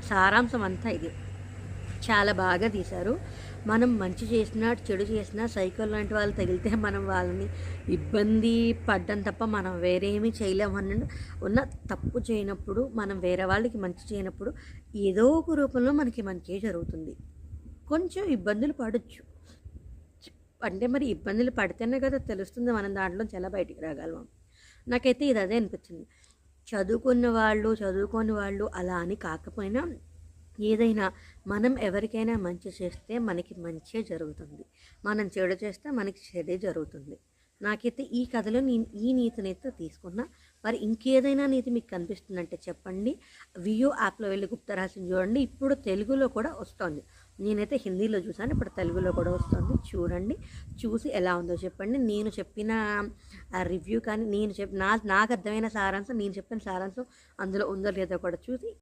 సారాంశం అంతా ఇది. చాలా బాగా తీశారు. మనం మంచి చేసినా, చెడు చేసినా సైకో లాంటి వాళ్ళు తగిలితే మనం వాళ్ళని ఇబ్బంది పడ్డం తప్ప మనం వేరేమీ చేయలేమన్న ఉన్న తప్పు చేయనప్పుడు, మనం వేరే వాళ్ళకి మంచి చేయనప్పుడు ఏదో ఒక రూపంలో మనకి మంచే జరుగుతుంది. కొంచెం ఇబ్బందులు పడొచ్చు. అంటే మరి ఇబ్బందులు పడితేనే కదా తెలుస్తుంది మనం దాంట్లోంచి ఎలా బయటికి రాగలమో. నాకైతే ఇది అదే అనిపించింది. చదువుకున్న వాళ్ళు, చదువుకోని వాళ్ళు అలా అని కాకపోయినా ఏదైనా మనం ఎవరికైనా మంచి చేస్తే మనకి మంచే జరుగుతుంది. మనం చెడు చేస్తే మనకి చెడే జరుగుతుంది. నాకైతే ఈ కథలో నేను ఈ నీతినైతే తీసుకున్నా. మరి ఇంకేదైనా నీతి మీకు కనిపిస్తుందంటే చెప్పండి. వియో యాప్లో వెళ్ళి గుప్తరహస్యం చూడండి. ఇప్పుడు తెలుగులో కూడా వస్తుంది. నేనైతే హిందీలో చూసాను, ఇప్పుడు తెలుగులో కూడా వస్తుంది. చూడండి, చూసి ఎలా ఉందో చెప్పండి. నేను చెప్పిన రివ్యూ కానీ, నాకు అర్థమైన సారాంశం, నేను చెప్పిన సారాంశం అందులో ఉందో లేదో కూడా చూసి